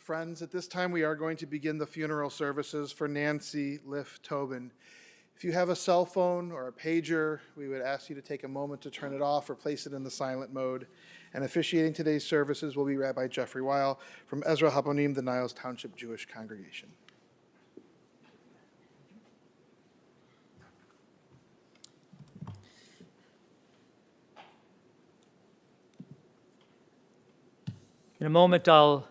Friends, at this time we are going to begin the funeral services for Nancy Liff Tobin. If you have a cell phone or a pager, we would ask you to take a moment to turn it off or place it in the silent mode. And officiating today's services will be Rabbi Jeffrey Weil from Ezra Haponim, the Niles Township Jewish Congregation. In a moment, I'll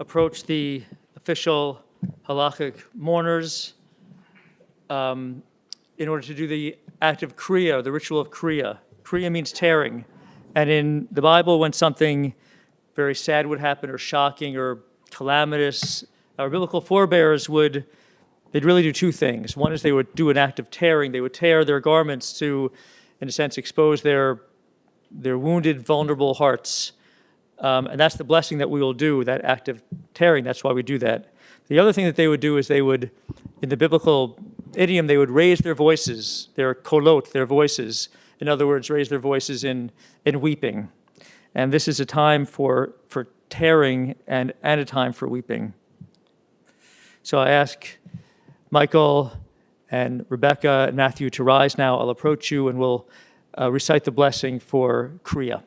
approach the official halachic mourners in order to do the act of kriya, the ritual of kriya. Kriya means tearing. And in the Bible, when something very sad would happen or shocking or calamitous, our biblical forebears they'd really do two things. One is they would do an act of tearing. They would tear their garments to, in a sense, expose their wounded, vulnerable hearts. And that's the blessing that we will do, that act of tearing. That's why we do that. The other thing that they would do is they would, in the biblical idiom, they would raise their voices, their kolot, their voices. In other words, raise their voices in weeping. And this is a time for tearing and a time for weeping. So I ask Michael and Rebecca and Matthew to rise now. I'll approach you and we'll recite the blessing for Kriya.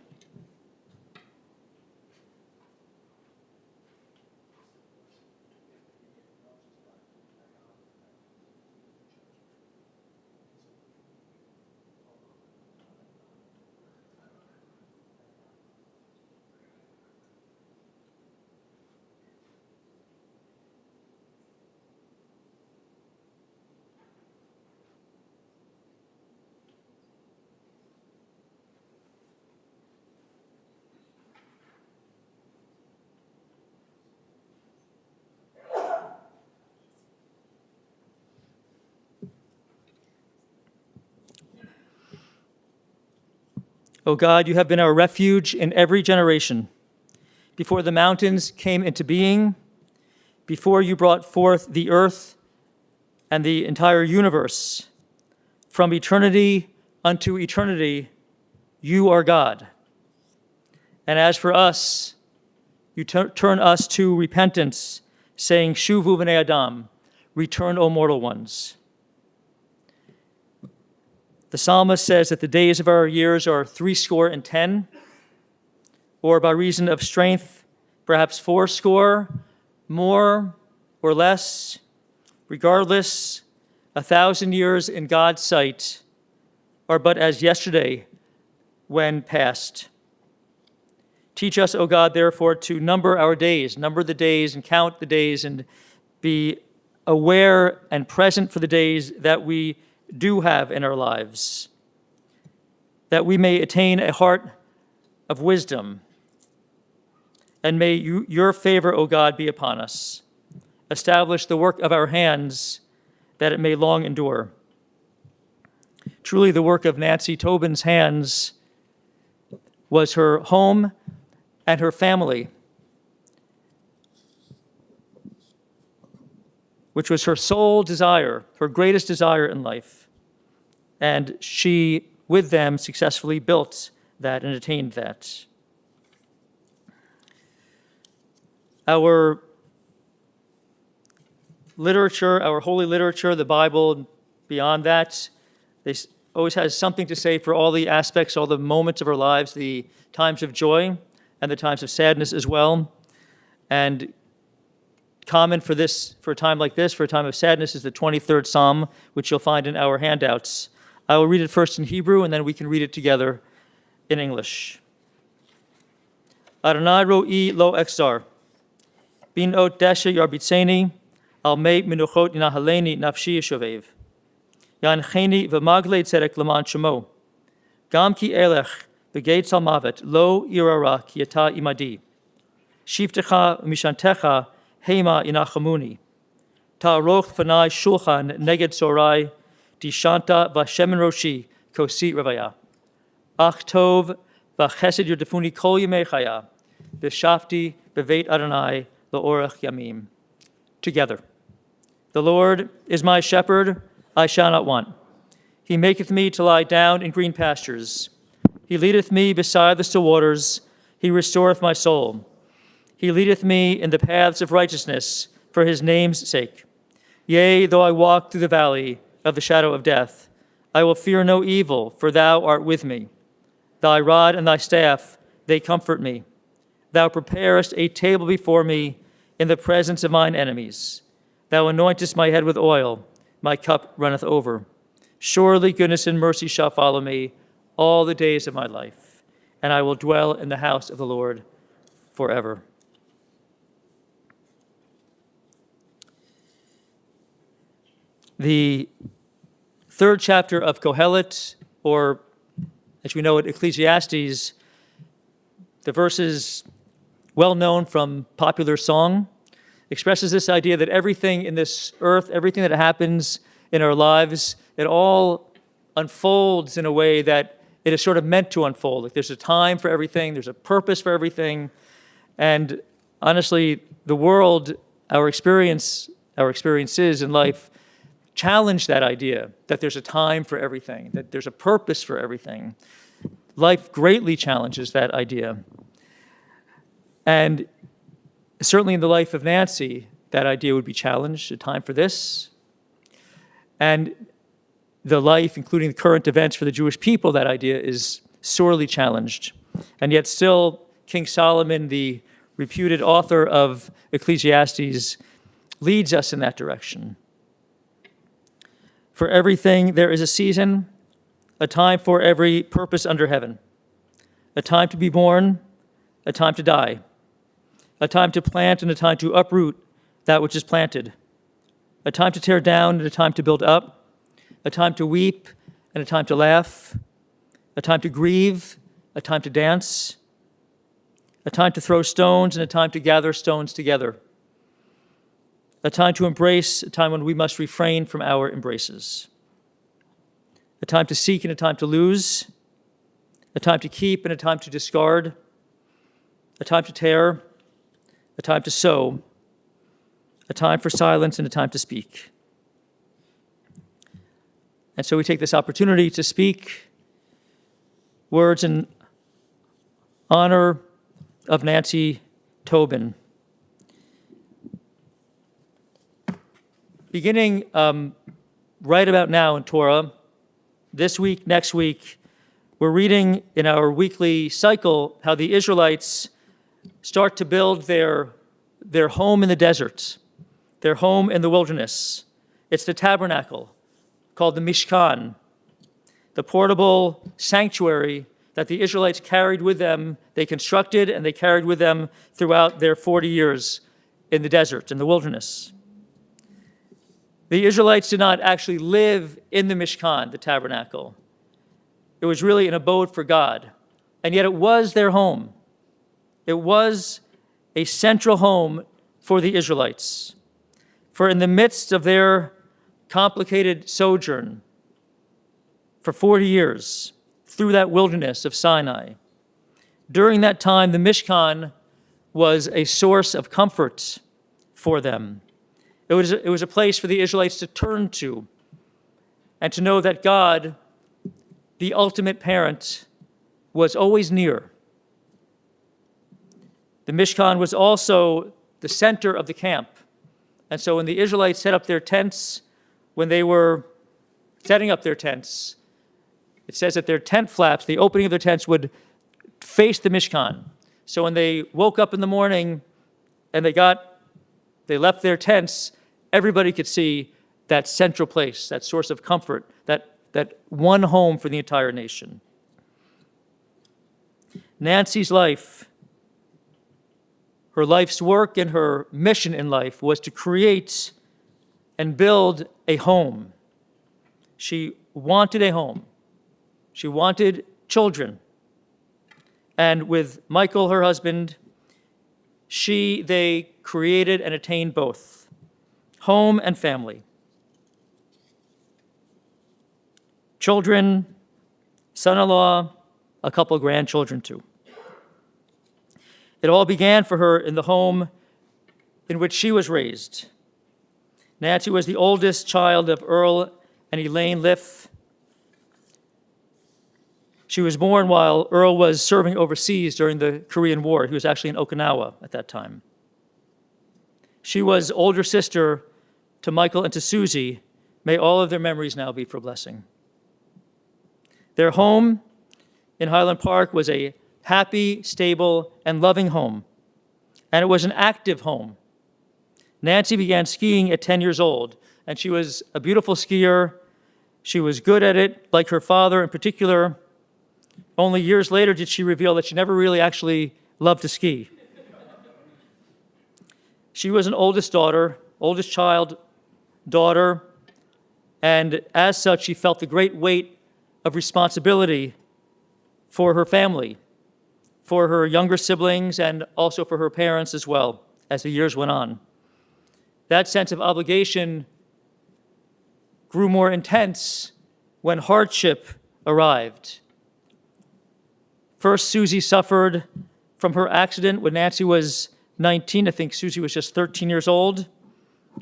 O God, you have been our refuge in every generation. Before the mountains came into being, before you brought forth the earth and the entire universe, from eternity unto eternity, you are God. And as for us, you turn us to repentance, saying, Shuvu b'nei Adam, return, O mortal ones. The psalmist says that the days of our years are 70, or by reason of strength, perhaps 80, more or less. Regardless, 1,000 years in God's sight are but as yesterday when past. Teach us, O God, therefore, to number our days, number the days and count the days, and be aware and present for the days that we do have in our lives, that we may attain a heart of wisdom. And may your favor, O God, be upon us. Establish the work of our hands, that it may long endure. Truly, the work of Nancy Tobin's hands was her home and her family, which was her sole desire, her greatest desire in life. And she, with them, successfully built that and attained that. Our literature, our holy literature, the Bible, beyond that, always has something to say for all the aspects, all the moments of our lives, the times of joy and the times of sadness as well. And common for a time like this, for a time of sadness, is the 23rd Psalm, which you'll find in our handouts. I will read it first in Hebrew, and then we can read it together in English. Adonai ro'i lo exar, bin ot desha yarbitzeni, al mei menuchot yinahaleni nafshi yeshovev. Yancheni v'magle tzedek leman shemo. Gam ki elech b'geit salmavet lo irara ki ata imadi. Shivtecha mishantecha hema inachamuni. Ta'aroch fanai shulchan neged sorai, Dishanta v'shemen roshi kosi revaya. Ach tov v'chesed yerdefuni kol yemei chaya. V'shafti b'veit Adonai la'orech yamim. Together. The Lord is my shepherd, I shall not want. He maketh me to lie down in green pastures. He leadeth me beside the still waters. He restoreth my soul. He leadeth me in the paths of righteousness for his name's sake. Yea, though I walk through the valley of the shadow of death, I will fear no evil, for thou art with me. Thy rod and thy staff, they comfort me. Thou preparest a table before me in the presence of mine enemies. Thou anointest my head with oil, my cup runneth over. Surely goodness and mercy shall follow me all the days of my life, and I will dwell in the house of the Lord forever. The third chapter of Kohelet, or as we know it, Ecclesiastes, the verses well known from popular song, expresses this idea that everything in this earth, everything that happens in our lives, it all unfolds in a way that it is sort of meant to unfold. Like there's a time for everything, there's a purpose for everything. And honestly, the world, our experiences in life challenge that idea that there's a time for everything, that there's a purpose for everything. Life greatly challenges that idea. And certainly in the life of Nancy, that idea would be challenged, a time for this. And the life, including the current events for the Jewish people, that idea is sorely challenged. And yet still, King Solomon, the reputed author of Ecclesiastes, leads us in that direction. For everything there is a season, a time for every purpose under heaven, a time to be born, a time to die, a time to plant and a time to uproot that which is planted, a time to tear down and a time to build up, a time to weep and a time to laugh, a time to grieve, a time to dance, a time to throw stones and a time to gather stones together, a time to embrace, a time when we must refrain from our embraces, a time to seek and a time to lose, a time to keep and a time to discard, a time to tear, a time to sow, a time for silence and a time to speak. And so we take this opportunity to speak words in honor of Nancy Tobin. Beginning right about now in Torah, this week, next week, we're reading in our weekly cycle how the Israelites start to build their home in the desert, their home in the wilderness. It's the tabernacle called the Mishkan, the portable sanctuary that the Israelites carried with them. They constructed and they carried with them throughout their 40 years in the desert, in the wilderness. The Israelites did not actually live in the Mishkan, the tabernacle. It was really an abode for God, and yet it was their home. It was a central home for the Israelites. For in the midst of their complicated sojourn for 40 years through that wilderness of Sinai, during that time, the Mishkan was a source of comfort for them. It was a place for the Israelites to turn to and to know that God, the ultimate parent, was always near. The Mishkan was also the center of the camp. And so when the Israelites set up their tents, when they were setting up their tents, it says that their tent flaps, the opening of their tents, would face the Mishkan. So when they woke up in the morning and they left their tents, everybody could see that central place, that source of comfort, that one home for the entire nation. Nancy's life, her life's work and her mission in life was to create and build a home. She wanted a home. She wanted children. And with Michael, her husband, they created and attained both, home and family. Children, son-in-law, a couple grandchildren too. It all began for her in the home in which she was raised. Nancy was the oldest child of Earl and Elaine Liff. She was born while Earl was serving overseas during the Korean War. He was actually in Okinawa at that time. She was older sister to Michael and to Susie. May all of their memories now be for blessing. Their home in Highland Park was a happy, stable, and loving home, and it was an active home. Nancy began skiing at 10 years old, and she was a beautiful skier. She was good at it, like her father in particular. Only years later did she reveal that she never really actually loved to ski. She was an oldest child, daughter, and as such, she felt the great weight of responsibility for her family, for her younger siblings, and also for her parents as well, as the years went on. That sense of obligation grew more intense when hardship arrived. First, Susie suffered from her accident when Nancy was 19. I think Susie was just 13 years old.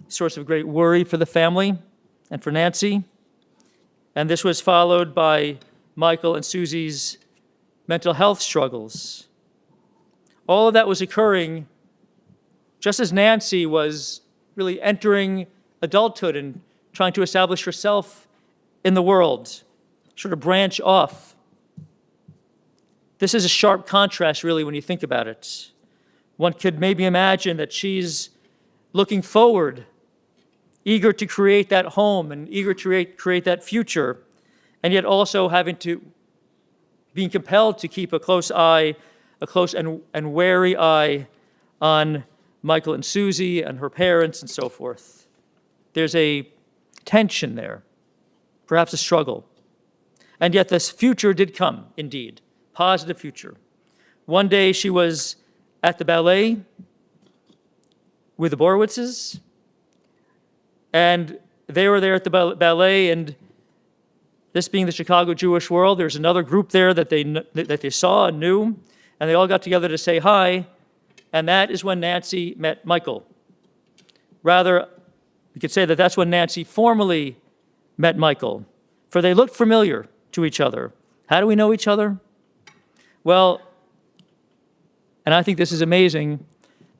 Source of great worry for the family and for Nancy. And this was followed by Michael and Susie's mental health struggles. All of that was occurring just as Nancy was really entering adulthood and trying to establish herself in the world, sort of branch off. This is a sharp contrast, really, when you think about it. One could maybe imagine that she's looking forward, eager to create that home and eager to create that future, and yet also being compelled to keep a close and wary eye on Michael and Susie and her parents and so forth. There's a tension there, perhaps a struggle. And yet this future did come, indeed, positive future. One day she was at the ballet with the Borowitzes, and they were there at the ballet, and this being the Chicago Jewish world, there's another group there that they saw and knew, and they all got together to say hi, and that is when Nancy met Michael. Rather, we could say that that's when Nancy formally met Michael, for they looked familiar to each other. How do we know each other? Well, and I think this is amazing,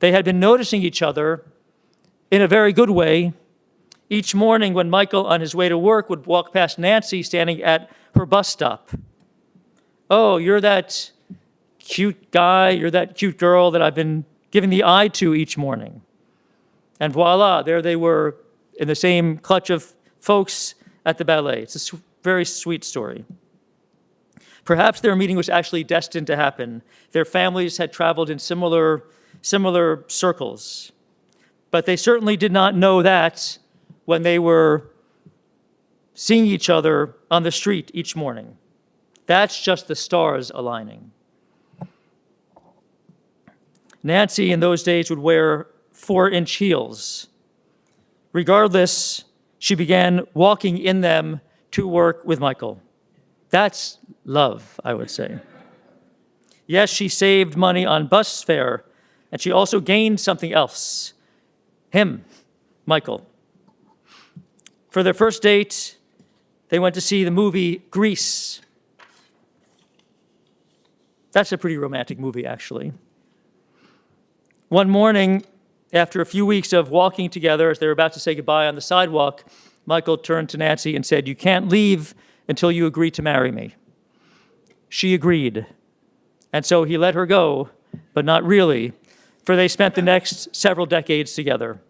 they had been noticing each other in a very good way. Each morning when Michael, on his way to work, would walk past Nancy standing at her bus stop. Oh, you're that cute guy, you're that cute girl that I've been giving the eye to each morning. And voila, there they were in the same clutch of folks at the ballet. It's a very sweet story. Perhaps their meeting was actually destined to happen. Their families had traveled in similar circles. But they certainly did not know that when they were seeing each other on the street each morning. That's just the stars aligning. Nancy in those days would wear 4-inch heels. Regardless, she began walking in them to work with Michael. That's love, I would say. Yes, she saved money on bus fare, and she also gained something else. Him, Michael. For their first date, they went to see the movie Grease. That's a pretty romantic movie, actually. One morning, after a few weeks of walking together, as they were about to say goodbye on the sidewalk, Michael turned to Nancy and said, "You can't leave until you agree to marry me." She agreed. And so he let her go, but not really, for they spent the next several decades together.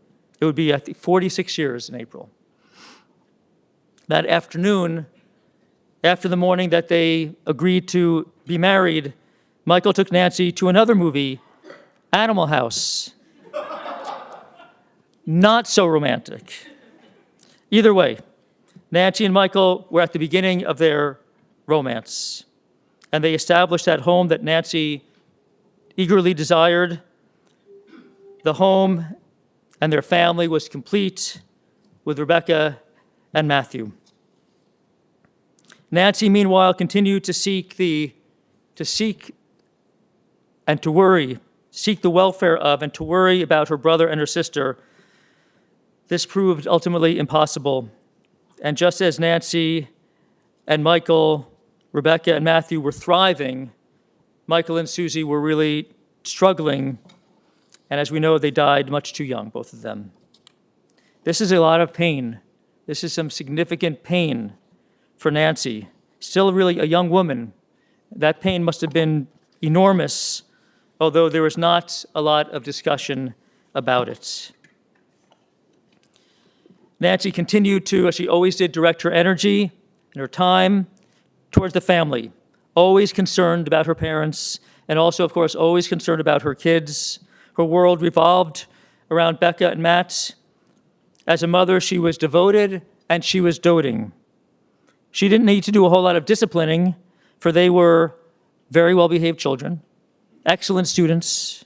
It would be, I think, 46 years in April. That afternoon, after the morning that they agreed to be married, Michael took Nancy to another movie, Animal House. Not so romantic. Either way, Nancy and Michael were at the beginning of their romance, and they established that home that Nancy eagerly desired. The home and their family was complete with Rebecca and Matthew. Nancy, meanwhile, continued to seek the welfare of and to worry about her brother and her sister. This proved ultimately impossible. And just as Nancy and Michael Rebecca and Matthew were thriving, Michael and Susie were really struggling, and as we know, they died much too young, both of them. This is a lot of pain. This is some significant pain for Nancy. Still really a young woman. That pain must have been enormous, although there was not a lot of discussion about it. Nancy continued to, as she always did, direct her energy and her time towards the family, always concerned about her parents, and also, of course, always concerned about her kids. Her world revolved around Becca and Matt. As a mother, she was devoted and she was doting. She didn't need to do a whole lot of disciplining, for they were very well-behaved children, excellent students.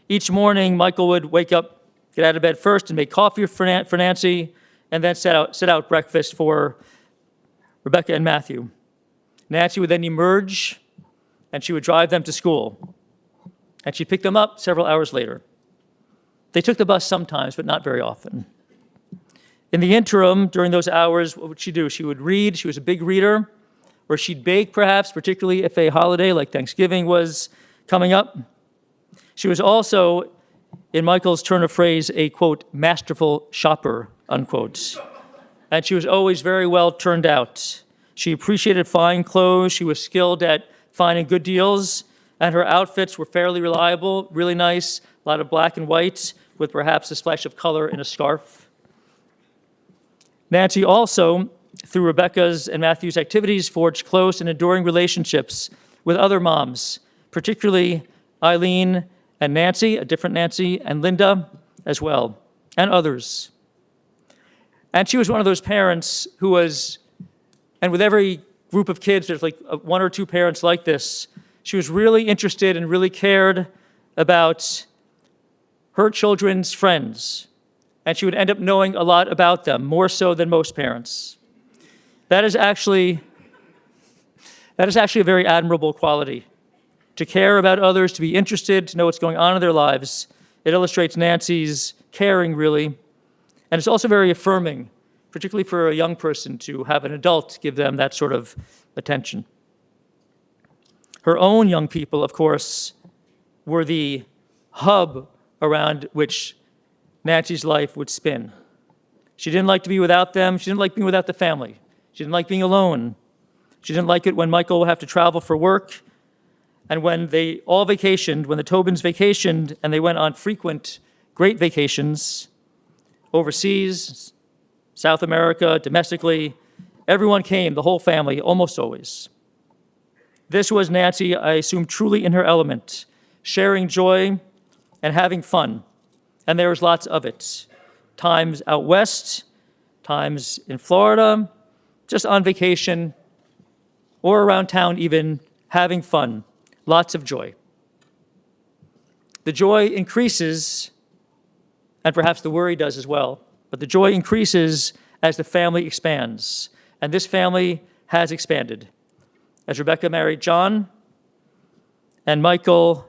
Each morning, Michael would wake up, get out of bed first, and make coffee for Nancy, and then set out breakfast for Rebecca and Matthew. Nancy would then emerge, and she would drive them to school. And she'd pick them up several hours later. They took the bus sometimes, but not very often. In the interim, during those hours, what would she do? She would read. She was a big reader. Or she'd bake, perhaps, particularly if a holiday like Thanksgiving was coming up. She was also, in Michael's turn of phrase, a, quote, masterful shopper, unquote. And she was always very well turned out. She appreciated fine clothes. She was skilled at finding good deals. And her outfits were fairly reliable, really nice, a lot of black and white, with perhaps a splash of color in a scarf. Nancy also, through Rebecca's and Matthew's activities, forged close and enduring relationships with other moms, particularly Eileen and Nancy, a different Nancy, and Linda as well, and others. And she was one of those parents who was, and with every group of kids, there's like one or two parents like this, she was really interested and really cared about her children's friends. And she would end up knowing a lot about them, more so than most parents. That is actually a very admirable quality. To care about others, to be interested, to know what's going on in their lives. It illustrates Nancy's caring, really. And it's also very affirming, particularly for a young person to have an adult give them that sort of attention. Her own young people, of course, were the hub around which Nancy's life would spin. She didn't like to be without them. She didn't like being without the family. She didn't like being alone. She didn't like it when Michael would have to travel for work. And when they all vacationed, when the Tobins vacationed, and they went on frequent, great vacations overseas, South America, domestically, everyone came, the whole family, almost always. This was Nancy, I assume, truly in her element, sharing joy and having fun. And there was lots of it. Times out west, times in Florida, just on vacation, or around town even, having fun. Lots of joy. The joy increases, and perhaps the worry does as well, but the joy increases as the family expands. And this family has expanded. As Rebecca married John, and Michael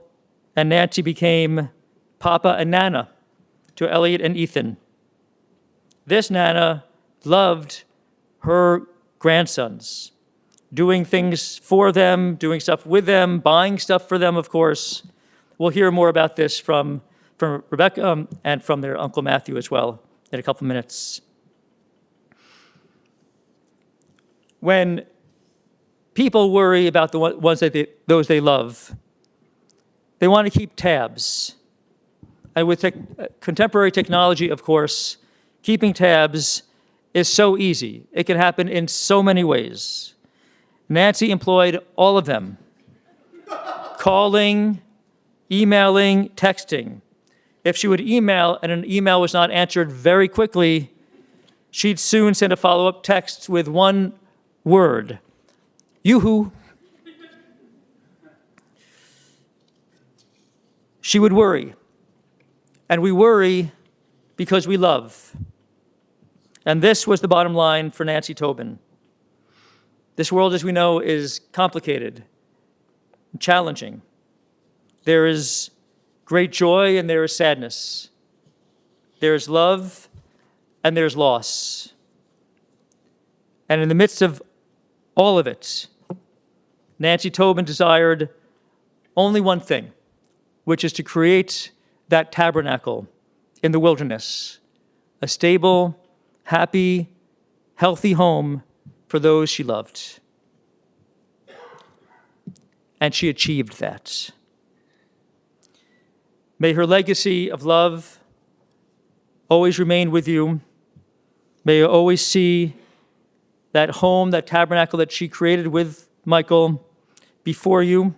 and Nancy became Papa and Nana to Elliot and Ethan. This Nana loved her grandsons, doing things for them, doing stuff with them, buying stuff for them, of course. We'll hear more about this from Rebecca and from their Uncle Matthew as well in a couple minutes. When people worry about the ones those they love, they want to keep tabs. And with contemporary technology, of course, keeping tabs is so easy. It can happen in so many ways. Nancy employed all of them. Calling, emailing, texting. If she would email and an email was not answered very quickly, she'd soon send a follow-up text with one word, yoo-hoo. She would worry. And we worry because we love. And this was the bottom line for Nancy Tobin. This world, as we know, is complicated and challenging. There is great joy and there is sadness. There is love and there's loss. And in the midst of all of it, Nancy Tobin desired only one thing, which is to create that tabernacle in the wilderness, a stable, happy, healthy home for those she loved. And she achieved that. May her legacy of love always remain with you. May you always see that home, that tabernacle that she created with Michael before you,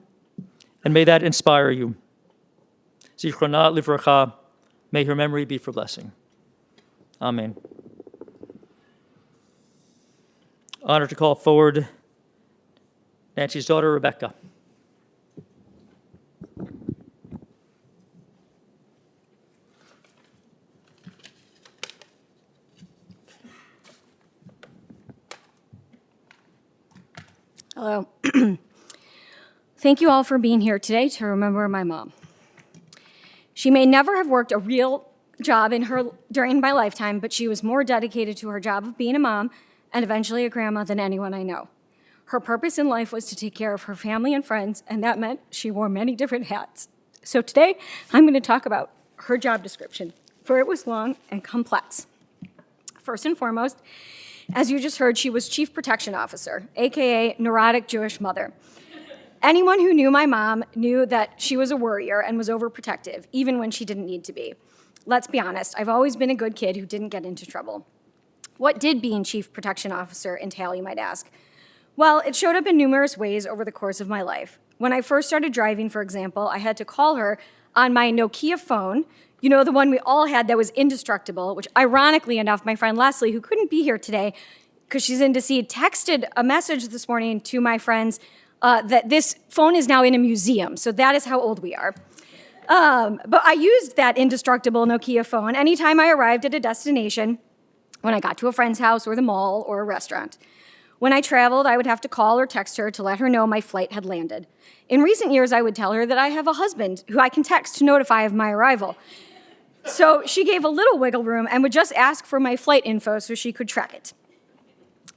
and may that inspire you. Zichrona livracha, may her memory be for blessing. Amen. Honor to call forward Nancy's daughter, Rebecca. Hello. Thank you all for being here today to remember my mom. She may never have worked a real job during my lifetime, but she was more dedicated to her job of being a mom and eventually a grandma than anyone I know. Her purpose in life was to take care of her family and friends, and that meant she wore many different hats. So today, I'm going to talk about her job description, for it was long and complex. First and foremost, as you just heard, she was Chief Protection Officer, AKA neurotic Jewish mother. Anyone who knew my mom knew that she was a worrier and was overprotective, even when she didn't need to be. Let's be honest, I've always been a good kid who didn't get into trouble. What did being Chief Protection Officer entail, you might ask? Well, it showed up in numerous ways over the course of my life. When I first started driving, for example, I had to call her on my Nokia phone, you know, the one we all had that was indestructible, which ironically enough, my friend Leslie, who couldn't be here today because she's in DC, texted a message this morning to my friends that this phone is now in a museum. So that is how old we are. But I used that indestructible Nokia phone anytime I arrived at a destination, when I got to a friend's house or the mall or a restaurant. When I traveled, I would have to call or text her to let her know my flight had landed. In recent years, I would tell her that I have a husband who I can text to notify of my arrival. So she gave a little wiggle room and would just ask for my flight info so she could track it.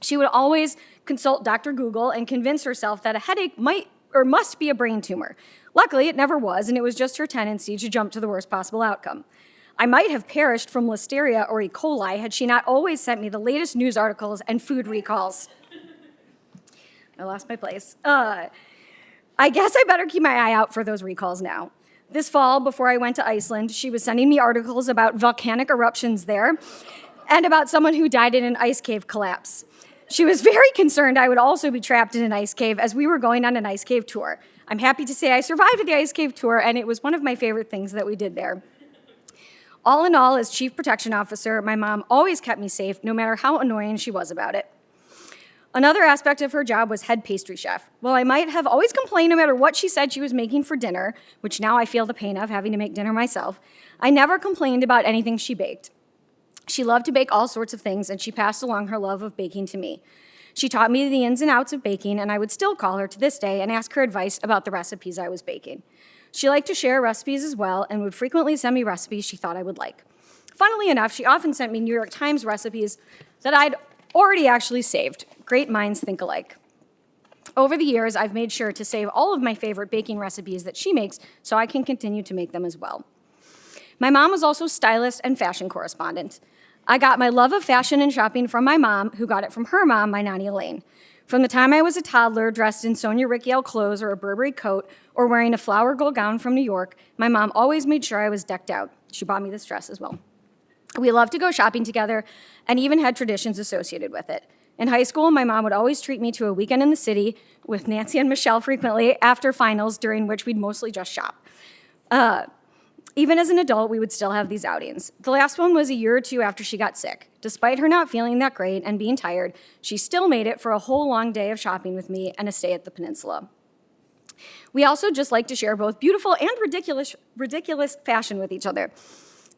She would always consult Dr. Google and convince herself that a headache might or must be a brain tumor. Luckily, it never was, and it was just her tendency to jump to the worst possible outcome. I might have perished from listeria or E. coli had she not always sent me the latest news articles and food recalls. I lost my place. I guess I better keep my eye out for those recalls now. This fall, before I went to Iceland, she was sending me articles about volcanic eruptions there and about someone who died in an ice cave collapse. She was very concerned I would also be trapped in an ice cave as we were going on an ice cave tour. I'm happy to say I survived the ice cave tour, and it was one of my favorite things that we did there. All in all, as Chief Protection Officer, my mom always kept me safe, no matter how annoying she was about it. Another aspect of her job was head pastry chef. While I might have always complained no matter what she said she was making for dinner, which now I feel the pain of having to make dinner myself, I never complained about anything she baked. She loved to bake all sorts of things, and she passed along her love of baking to me. She taught me the ins and outs of baking, and I would still call her to this day and ask her advice about the recipes I was baking. She liked to share recipes as well and would frequently send me recipes she thought I would like. Funnily enough, she often sent me New York Times recipes that I'd already actually saved. Great minds think alike. Over the years, I've made sure to save all of my favorite baking recipes that she makes so I can continue to make them as well. My mom was also stylist and fashion correspondent. I got my love of fashion and shopping from my mom, who got it from her mom, my Nanny Elaine. From the time I was a toddler, dressed in Sonia Rykiel clothes or a Burberry coat, or wearing a flower girl gown from New York, my mom always made sure I was decked out. She bought me this dress as well. We loved to go shopping together and even had traditions associated with it. In high school, my mom would always treat me to a weekend in the city with Nancy and Michelle frequently after finals, during which we'd mostly just shop. Even as an adult, we would still have these outings. The last one was a year or two after she got sick. Despite her not feeling that great and being tired, she still made it for a whole long day of shopping with me and a stay at the peninsula. We also just like to share both beautiful and ridiculous fashion with each other.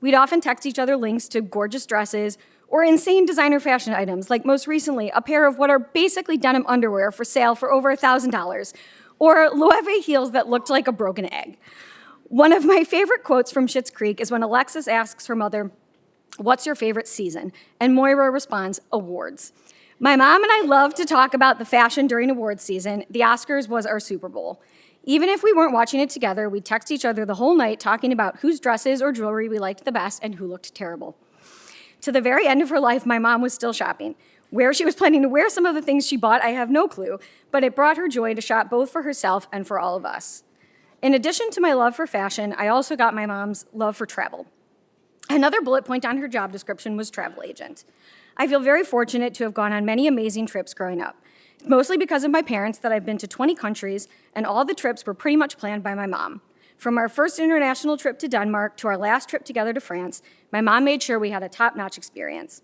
We'd often text each other links to gorgeous dresses or insane designer fashion items, like most recently, a pair of what are basically denim underwear for sale for over $1,000, or Loewe heels that looked like a broken egg. One of my favorite quotes from Schitt's Creek is when Alexis asks her mother, "What's your favorite season?" And Moira responds, "Awards." My mom and I love to talk about the fashion during awards season. The Oscars was our Super Bowl. Even if we weren't watching it together, we'd text each other the whole night talking about whose dresses or jewelry we liked the best and who looked terrible. To the very end of her life, my mom was still shopping. Where she was planning to wear some of the things she bought, I have no clue, but it brought her joy to shop both for herself and for all of us. In addition to my love for fashion, I also got my mom's love for travel. Another bullet point on her job description was travel agent. I feel very fortunate to have gone on many amazing trips growing up. Mostly because of my parents that I've been to 20 countries, and all the trips were pretty much planned by my mom. From our first international trip to Denmark to our last trip together to France, my mom made sure we had a top-notch experience.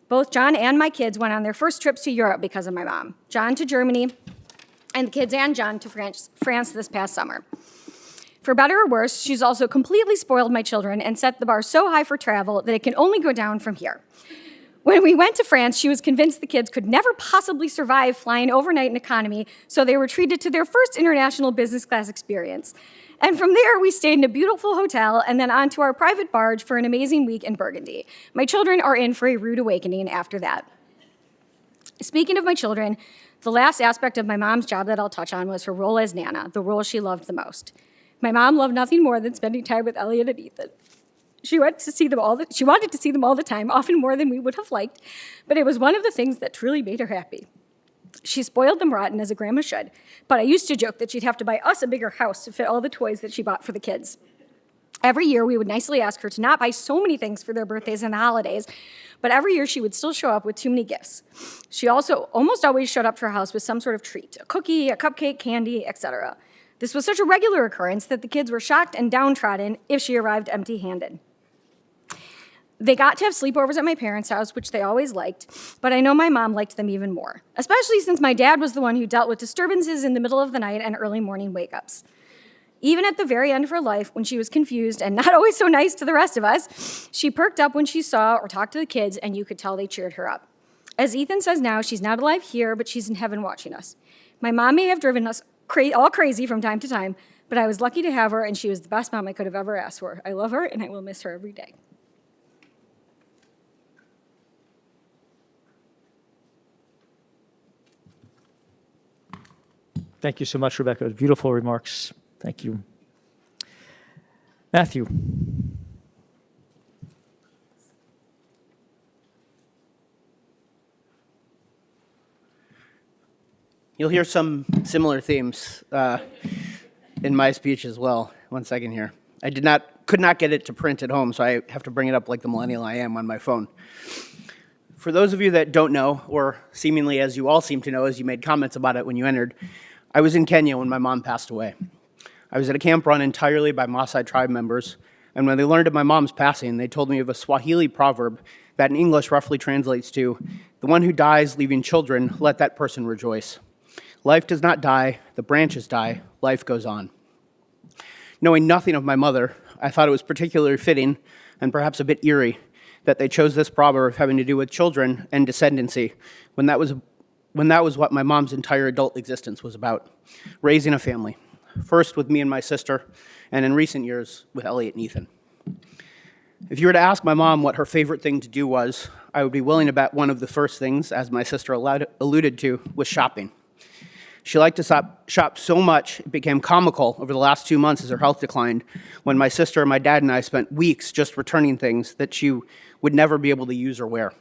Both John and my kids went on their first trips to Europe because of my mom. John to Germany, and the kids and John to France this past summer. For better or worse, she's also completely spoiled my children and set the bar so high for travel that it can only go down from here. When we went to France, she was convinced the kids could never possibly survive flying overnight in economy, so they were treated to their first international business class experience. And from there, we stayed in a beautiful hotel and then onto our private barge for an amazing week in Burgundy. My children are in for a rude awakening after that. Speaking of my children, the last aspect of my mom's job that I'll touch on was her role as Nana, the role she loved the most. My mom loved nothing more than spending time with Elliot and Ethan. She wanted to see them all the time, often more than we would have liked, but it was one of the things that truly made her happy. She spoiled them rotten, as a grandma should, but I used to joke that she'd have to buy us a bigger house to fit all the toys that she bought for the kids. Every year, we would nicely ask her to not buy so many things for their birthdays and the holidays, but every year she would still show up with too many gifts. She also almost always showed up to our house with some sort of treat, a cookie, a cupcake, candy, etc. This was such a regular occurrence that the kids were shocked and downtrodden if she arrived empty-handed. They got to have sleepovers at my parents' house, which they always liked, but I know my mom liked them even more, especially since my dad was the one who dealt with disturbances in the middle of the night and early morning wake-ups. Even at the very end of her life, when she was confused and not always so nice to the rest of us, she perked up when she saw or talked to the kids, and you could tell they cheered her up. As Ethan says now, she's not alive here, but she's in heaven watching us. My mom may have driven us all crazy from time to time, but I was lucky to have her, and she was the best mom I could have ever asked for. I love her, and I will miss her every day. Thank you so much, Rebecca. Beautiful remarks. Thank you. Matthew. You'll hear some similar themes in my speech as well. One second here. I could not get it to print at home, so I have to bring it up like the millennial I am on my phone. For those of you that don't know, or seemingly as you all seem to know as you made comments about it when you entered, I was in Kenya when my mom passed away. I was at a camp run entirely by Maasai tribe members, and when they learned of my mom's passing, they told me of a Swahili proverb that in English roughly translates to, "The one who dies leaving children, let that person rejoice." Life does not die, the branches die, life goes on. Knowing nothing of my mother, I thought it was particularly fitting, and perhaps a bit eerie, that they chose this proverb having to do with children and descendancy, when that was what my mom's entire adult existence was about, raising a family, first with me and my sister, and in recent years with Elliot and Ethan. If you were to ask my mom what her favorite thing to do was, I would be willing to bet one of the first things, as my sister alluded to, was shopping. She liked to shop so much, it became comical over the last 2 months as her health declined, when my sister, my dad, and I spent weeks just returning things that she would never be able to use or wear.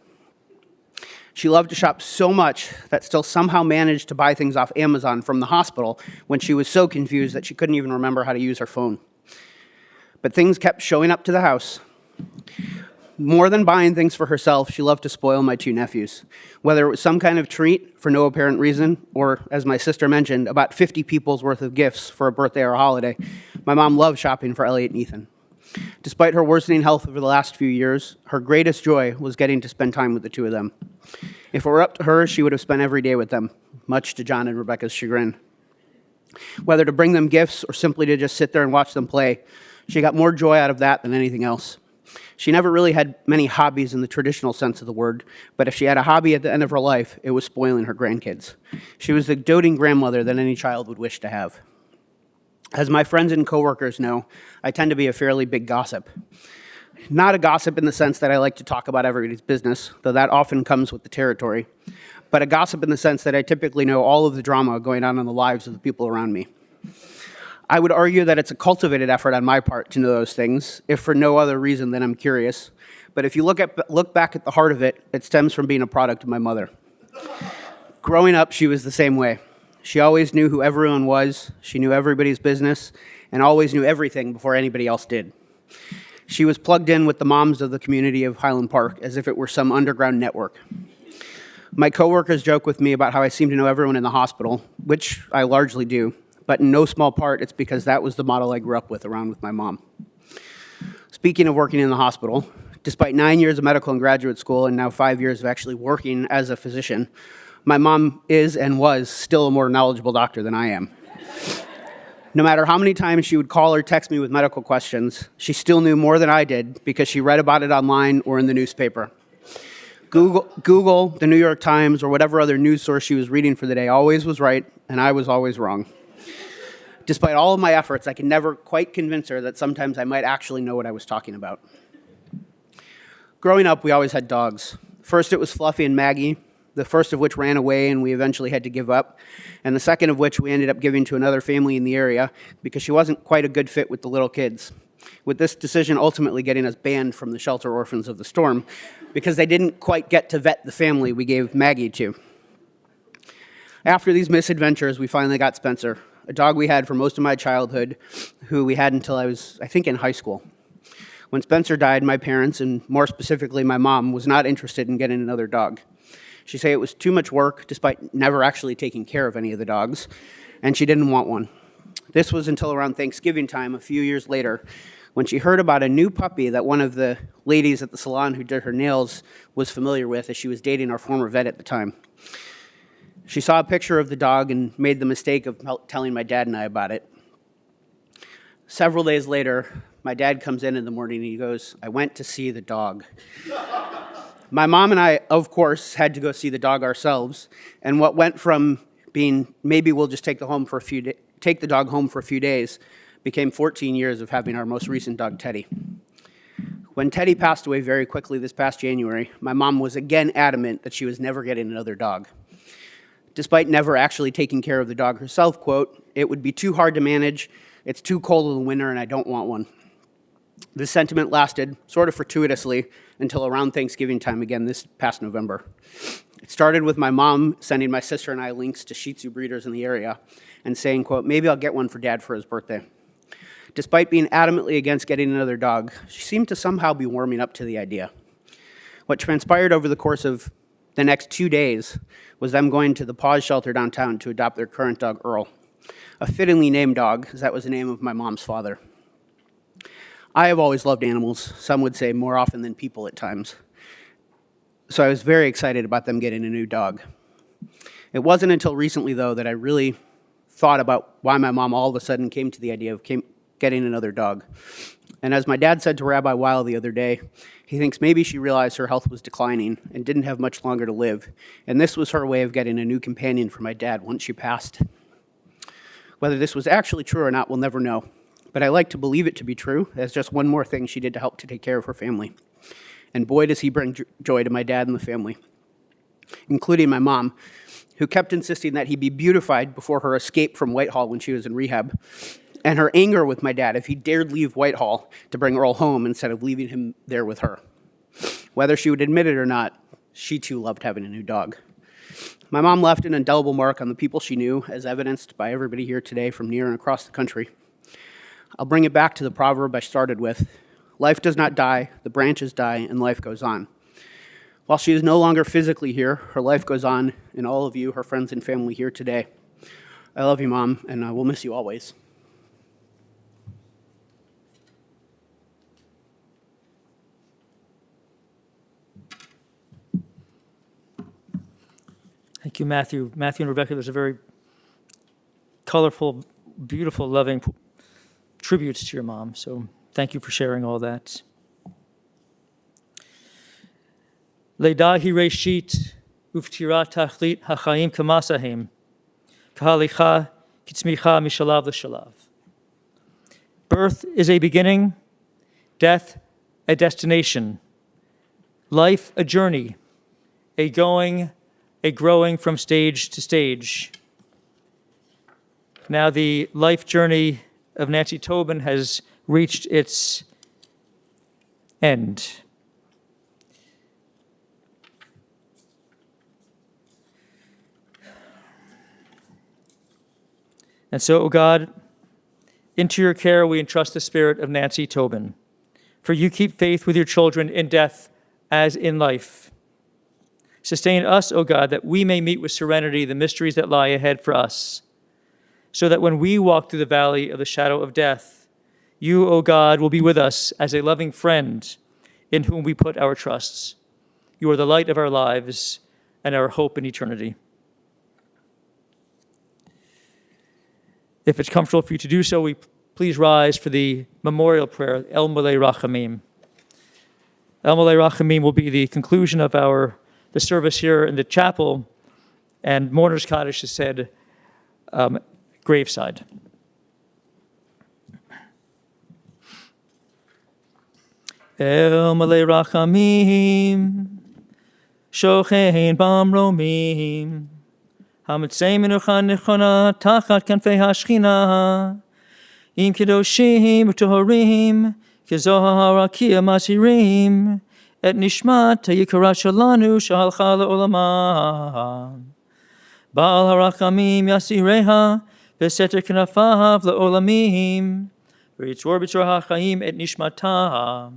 She loved to shop so much that still somehow managed to buy things off Amazon from the hospital when she was so confused that she couldn't even remember how to use her phone. But things kept showing up to the house. More than buying things for herself, she loved to spoil my 2 nephews. Whether it was some kind of treat for no apparent reason, or, as my sister mentioned, about 50 people's worth of gifts for a birthday or a holiday, my mom loved shopping for Elliot and Ethan. Despite her worsening health over the last few years, her greatest joy was getting to spend time with the 2 of them. If it were up to her, she would have spent every day with them, much to John and Rebecca's chagrin. Whether to bring them gifts or simply to just sit there and watch them play, she got more joy out of that than anything else. She never really had many hobbies in the traditional sense of the word, but if she had a hobby at the end of her life, it was spoiling her grandkids. She was the doting grandmother that any child would wish to have. As my friends and coworkers know, I tend to be a fairly big gossip. Not a gossip in the sense that I like to talk about everybody's business, though that often comes with the territory, but a gossip in the sense that I typically know all of the drama going on in the lives of the people around me. I would argue that it's a cultivated effort on my part to know those things, if for no other reason than I'm curious. But if you look back at the heart of it, it stems from being a product of my mother. Growing up, she was the same way. She always knew who everyone was, she knew everybody's business, and always knew everything before anybody else did. She was plugged in with the moms of the community of Highland Park as if it were some underground network. My coworkers joke with me about how I seem to know everyone in the hospital, which I largely do, but in no small part, it's because that was the model I grew up with around with my mom. Speaking of working in the hospital, despite 9 years of medical and graduate school and now 5 years of actually working as a physician, my mom is and was still a more knowledgeable doctor than I am. No matter how many times she would call or text me with medical questions, she still knew more than I did because she read about it online or in the newspaper. Google, the New York Times, or whatever other news source she was reading for the day always was right, and I was always wrong. Despite all of my efforts, I could never quite convince her that sometimes I might actually know what I was talking about. Growing up, we always had dogs. First, it was Fluffy and Maggie, the first of which ran away and we eventually had to give up, and the second of which we ended up giving to another family in the area because she wasn't quite a good fit with the little kids. With this decision ultimately getting us banned from the shelter Orphans of the Storm because they didn't quite get to vet the family we gave Maggie to. After these misadventures, we finally got Spencer, a dog we had for most of my childhood, who we had until I was, I think, in high school. When Spencer died, my parents, and more specifically my mom, was not interested in getting another dog. She said it was too much work, despite never actually taking care of any of the dogs, and she didn't want one. This was until around Thanksgiving time, a few years later, when she heard about a new puppy that one of the ladies at the salon who did her nails was familiar with, as she was dating our former vet at the time. She saw a picture of the dog and made the mistake of telling my dad and I about it. Several days later, my dad comes in the morning and he goes, "I went to see the dog." My mom and I, of course, had to go see the dog ourselves, and what went from being maybe we'll just take the dog home for a few days became 14 years of having our most recent dog, Teddy. When Teddy passed away very quickly this past January, my mom was again adamant that she was never getting another dog. Despite never actually taking care of the dog herself, quote, "It would be too hard to manage, it's too cold in the winter, and I don't want one." This sentiment lasted, sort of fortuitously, until around Thanksgiving time again this past November. It started with my mom sending my sister and I links to Shih Tzu breeders in the area and saying, quote, "Maybe I'll get one for Dad for his birthday." Despite being adamantly against getting another dog, she seemed to somehow be warming up to the idea. What transpired over the course of the next 2 days was them going to the Paws shelter downtown to adopt their current dog, Earl, a fittingly named dog, as that was the name of my mom's father. I have always loved animals, some would say more often than people at times. So I was very excited about them getting a new dog. It wasn't until recently, though, that I really thought about why my mom all of a sudden came to the idea of getting another dog. And as my dad said to Rabbi Weil the other day, he thinks maybe she realized her health was declining and didn't have much longer to live, and this was her way of getting a new companion for my dad once she passed. Whether this was actually true or not, we'll never know. But I like to believe it to be true, as just one more thing she did to help to take care of her family. And boy, does he bring joy to my dad and the family, including my mom, who kept insisting that he be beautified before her escape from Whitehall when she was in rehab, and her anger with my dad if he dared leave Whitehall to bring Earl home instead of leaving him there with her. Whether she would admit it or not, she too loved having a new dog. My mom left an indelible mark on the people she knew, as evidenced by everybody here today from near and across the country. I'll bring it back to the proverb I started with. Life does not die, the branches die, and life goes on. While she is no longer physically here, her life goes on in all of you, her friends and family here today. I love you, Mom, and I will miss you always. Thank you, Matthew. Matthew and Rebecca, there's a very colorful, beautiful, loving tributes to your mom. So thank you for sharing all that. Leida hi reshit uftira tachlit hachayim kamasahem kahalicha kitzmicha mishalav l'shalav. Birth is a beginning, death a destination. Life, a journey, a going, a growing from stage to stage. Now the life journey of Nancy Tobin has reached its end. And so, O God, into your care we entrust the spirit of Nancy Tobin. For you keep faith with your children in death as in life. Sustain us, O God, that we may meet with serenity the mysteries that lie ahead for us, so that when we walk through the valley of the shadow of death, you, O God, will be with us as a loving friend in whom we put our trusts. You are the light of our lives and our hope in eternity. If it's comfortable for you to do so, we please rise for the memorial prayer, El Malei Rachamim. El Malei Rachamim will be the conclusion of the service here in the chapel, and Mourner's Kaddish is said graveside. El Malei Rachamim, Shochein Bamromim, Hamitzei Menucha Nechona Tachat Kanfei Hashchina, Im Kedoshim Utohorim, Kezohar Rakia Masirim, Et Nishmat Yikara Shalanu Shalcha Le'olama. Baal Harachamim Yasireha, Beseter Knafav Le'olamim, V'yitzor B'tzor HaChaim Et Nishmata.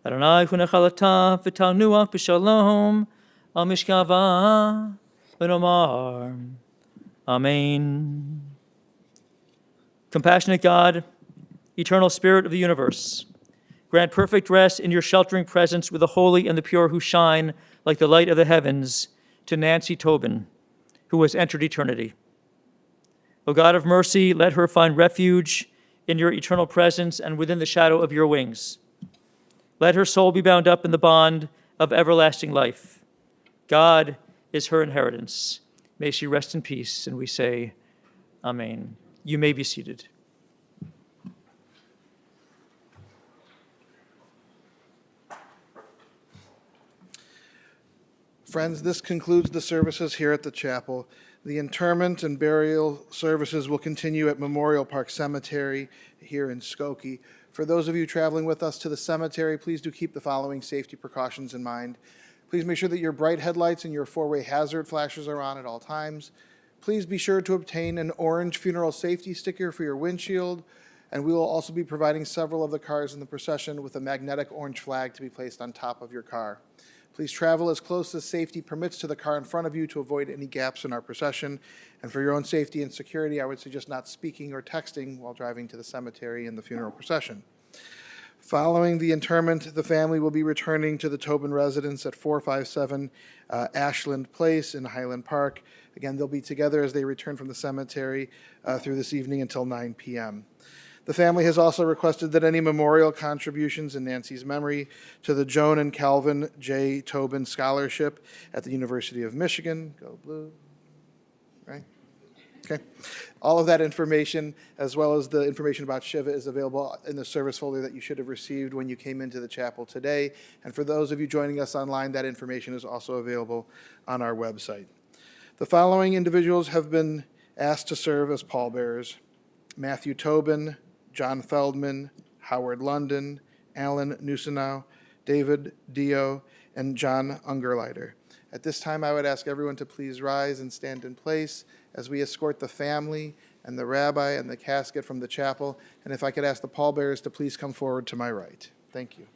Adonai Hunechalata V'tal Nuach B'Shalom, Al Mishkava V'nomar. Amen. Compassionate God, eternal Spirit of the universe, grant perfect rest in your sheltering presence with the holy and the pure who shine like the light of the heavens to Nancy Tobin, who has entered eternity. O God of mercy, let her find refuge in your eternal presence and within the shadow of your wings. Let her soul be bound up in the bond of everlasting life. God is her inheritance. May she rest in peace, and we say, Amen. You may be seated. Friends, this concludes the services here at the chapel. The interment and burial services will continue at Memorial Park Cemetery here in Skokie. For those of you traveling with us to the cemetery, please do keep the following safety precautions in mind. Please make sure that your bright headlights and your four-way hazard flashes are on at all times. Please be sure to obtain an orange funeral safety sticker for your windshield, and we will also be providing several of the cars in the procession with a magnetic orange flag to be placed on top of your car. Please travel as close as safety permits to the car in front of you to avoid any gaps in our procession. And for your own safety and security, I would suggest not speaking or texting while driving to the cemetery and the funeral procession. Following the interment, the family will be returning to the Tobin residence at 457 Ashland Place in Highland Park. Again, they'll be together as they return from the cemetery through this evening until 9 p.m. The family has also requested that any memorial contributions in Nancy's memory to the Joan and Calvin J. Tobin Scholarship at the University of Michigan, go blue, right? Okay. All of that information, as well as the information about Shiva, is available in the service folder that you should have received when you came into the chapel today. And for those of you joining us online, that information is also available on our website. The following individuals have been asked to serve as pallbearers: Matthew Tobin, John Feldman, Howard London, Alan Nusenow, David Dio, and John Ungerleider. At this time, I would ask everyone to please rise and stand in place as we escort the family and the rabbi and the casket from the chapel. And if I could ask the pallbearers to please come forward to my right. Thank you.